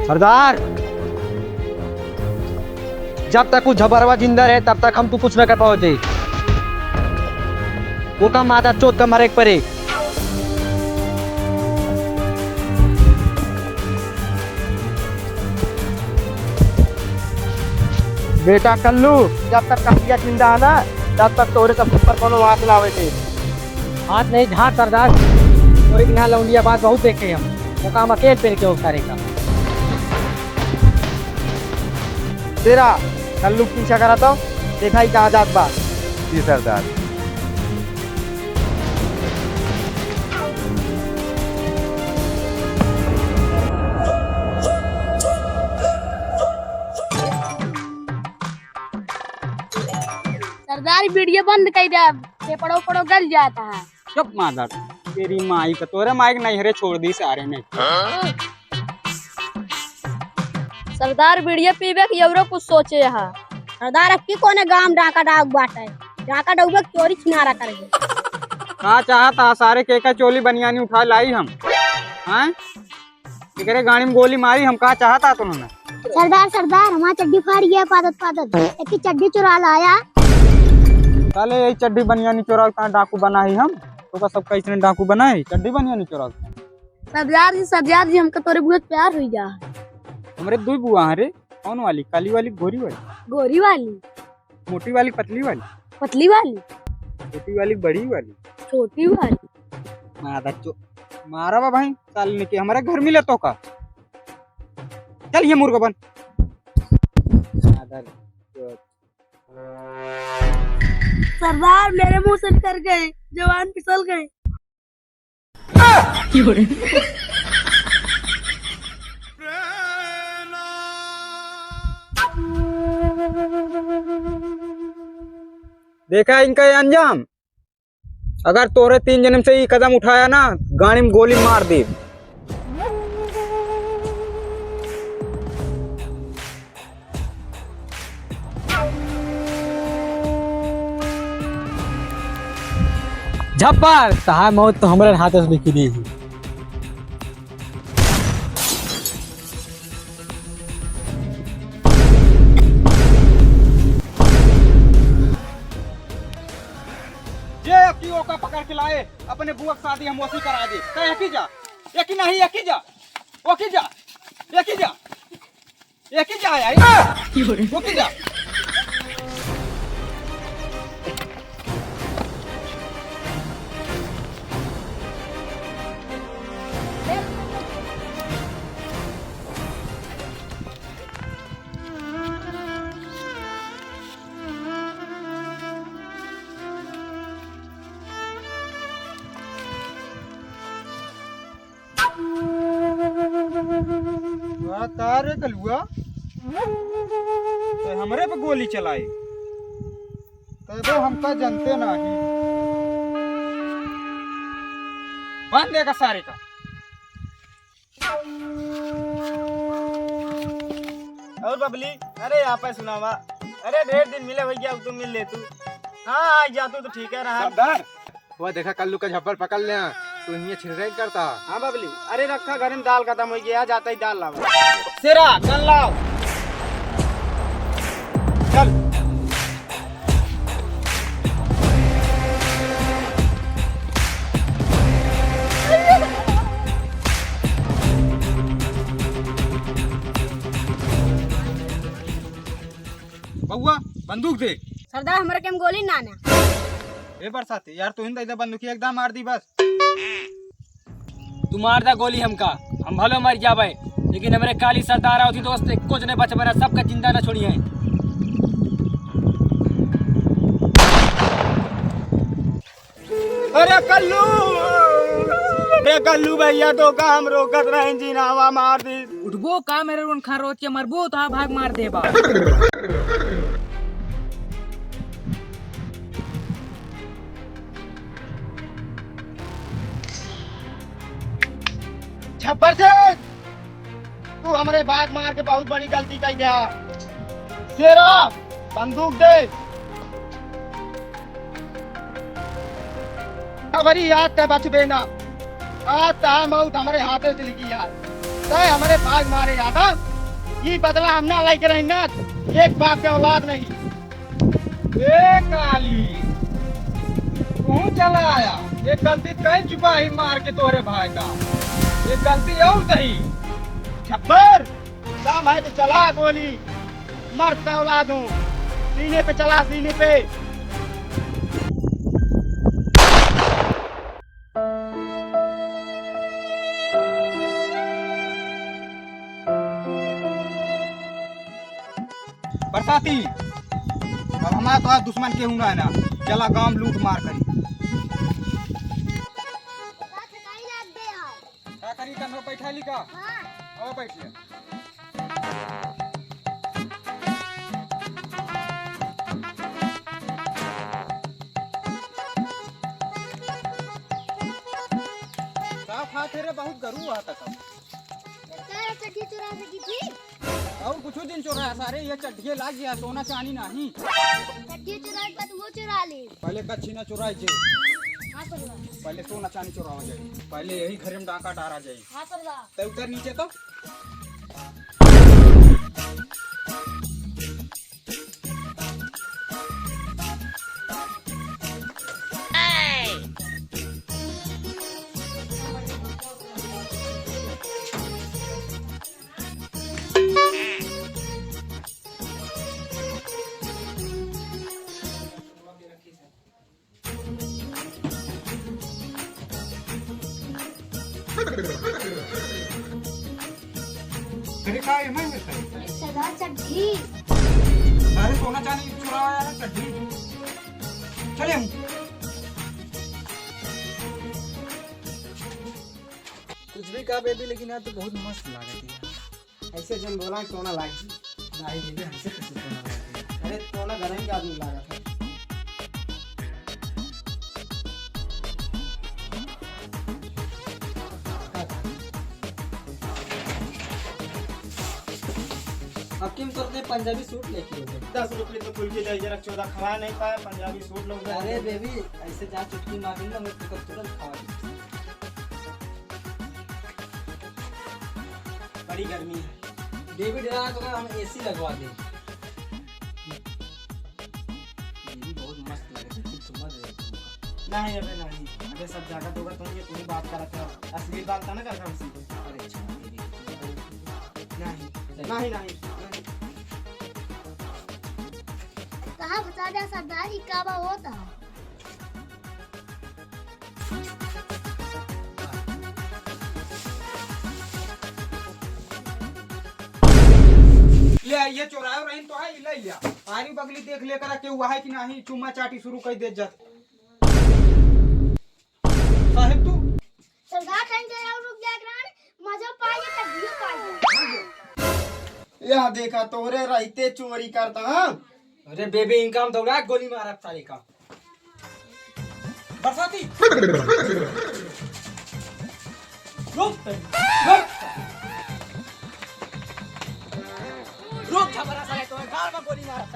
सरदार, जब तक वो झबरवा जिंदा रहे तब तक हम तो कुछ न कर पाओगे। वो का माता चोट का मरे परे। बेटा कल्लू, जब तक कपिया जिंदा है ना तब तक तोरे सब ऊपर कोनो हाथ लावे थे। हाथ नहीं झाड़ सरदार, तोरे के यहाँ लौंडिया बात बहुत देखे हम। वो काम अकेले पेड़ के उतारेगा। तेरा कल्लू पीछा करा तो देखा ही कहाँ जात बात। जी सरदार। सरदार वीडियो बंद कर दे, पड़ो पड़ो गल जाता है। चुप मादा, तेरी माई का तोरे माइक नहीं हरे छोड़ दी सारे ने। सरदार वीडियो पीबे कि एवरो कुछ सोचे है। सरदार अब की कोने गांव डाका डाक बाटे, डाका डूबे चोरी छिनारा करेंगे। कहाँ चाहता सारे केका चोली बनियानी उठा लाई हम। हैं? इकरे गाड़ी में गोली मारी हम कहाँ चाहता तुमने। सरदार सरदार हमारा चड्डी फाड़ गया पादत पादत, एक की चड्डी चुरा लाया। साले यही चड्डी बनियानी चोरा कहाँ डाकू बना ही हम। तो का सब कैसे डाकू बना है चड्डी बनियानी चोरा। सरदार जी हमको तोरे बहुत प्यार हुई जा। हमारे दो बुआ हैं रे। कौन वाली? काली वाली गोरी वाली? गोरी वाली, मोटी वाली पतली वाली? पतली वाली, छोटी वाली बड़ी वाली? छोटी वाली। मारा बा भाई साल ने के हमारे घर मिले तो का। चल ये मुर्गा बन। सरदार मेरे मुंह से कर गए, जवान फिसल गए। देखा इनका ये अंजाम। अगर तोरे 3 जन्म से ही कदम उठाया ना गाड़ी में गोली मार दे। झप्पर तहार मौत तो हमारे हाथ से लिखी दी। का पकड़ के लाए अपने बुआ की शादी हम वसी करा दे। कह एक ही जा, एक ही नहीं एक ही जा, एक ही जा, एक ही जा, एक ही जा यार, एक ही जा। तारे कलुआ तो हमरे पे गोली चलाई तो हमका जानते नहीं। बांध देगा सारे का। और बबली, अरे यहाँ पे सुनावा। अरे ढेर दिन मिले भैया, अब तुम मिल ले तू। हाँ आज जा तू तो ठीक है रहा। सरदार वो देखा कल्लू का झप्पर पकड़ ले तू ये छिड़काई करता। हाँ बबली, अरे रखा घर में दाल खत्म हो गया, जाता ही दाल लाओ। सिरा चल लाओ, चल। बउआ बंदूक दे। सरदार हमारे के गोली ना आना। ए बरसाती यार तू हिंदा इधर बंदूक एकदम मार दी बस। तू मार दा गोली हमका, हम भलो मर जावे लेकिन हमारे काली सरदार होती दोस्त कुछ नहीं बच बना, सबका जिंदा ना छोड़ी है। अरे कल्लू, अरे कल्लू भैया तो काम रोकत रहे जी नावा मार दी। उठबो का मेरे उन खा रोच के मरबो तो भाग मार देबा। छप्पर से तू हमारे भाग मार के बहुत बड़ी गलती कर दिया। तेरा बंदूक दे। हमारी याद ते बच बेना, आज ता मौत हमारे हाथों से लिखी यार, तय हमारे भाग मारे यादा, ये बदला हम ना लाइक रही ना, एक बाप के औलाद नहीं। ए काली, तू चला आया, ये गलती कहीं छुपा ही मार के तोरे भाई का, ये गलती और नहीं। छप्पर, काम है तो चला गोली, मर्द का औलाद हूँ, सीने पे चला सीने पे। बरसाती, अब हमारा तो दुश्मन के हुआ है ना, चला गांव लूट मार करी। क्या करी कन्हो बैठा ली का? आओ बैठिए। तेरे बहुत गरू हुआ था तब। चड्डी चुरा सकी थी? और कुछ दिन चुराया सारे, ये चड्ढिये लाग गया, सोना चांदी नहीं। चड्डी चुराई पर वो चुरा ली। पहले कच्छी न चुराई जाए, हाँ सरदार। पहले सोना चांदी चुरावा जाए, पहले यही घर में डाका डारा जाए। हाँ सरदार। तो उतर नीचे तो। अरे का है मैं मिलता है सरदार चड्डी। अरे सोना चांदी चुराया है चड्ढी। चले हम। कुछ भी कहा बेबी, लेकिन यार तो बहुत मस्त लागत है। ऐसे जन बोला कोना लागी नहीं बेबी, हमसे कैसे कोना लागी? अरे कोना घर के आदमी लागत है। अब किम करते पंजाबी सूट लेके 10 रुपये तो खुल के जाए, जरा 14 खवा नहीं पाया, पंजाबी सूट लोग। अरे बेबी ऐसे जहाँ चुटकी मारेंगे ना, मैं तो तुरंत खवा दूँ। बड़ी गर्मी है बेबी, डरा तो हम एसी लगवा दें। बेबी बहुत मस्त लगे थे, चुम्मा दे दे। नहीं अबे नहीं, अबे सब जाकर होगा तुम, ये तुम्हें बात करा था, असली बात था ना कर हम सीधे। अरे अच्छा नहीं नहीं कहाँ बता दे सरदार, ये काबा होता। ले ये चोरायो रहीन तो है, ले लिया। आरी बगली देख लेकर के हुआ है कि नहीं, चुम्मा चाटी शुरू कर दे जात। साहब तू सरदार टाइम जरा रुक जा ग्रांड, मजा पाए तब भी पाए। यहाँ देखा तोरे रहते चोरी करता। हाँ अरे बेबी इनका हम दौड़ा गोली मारा साले का। बरसाती रुक झपरा साले, तो गाल में गोली मारा।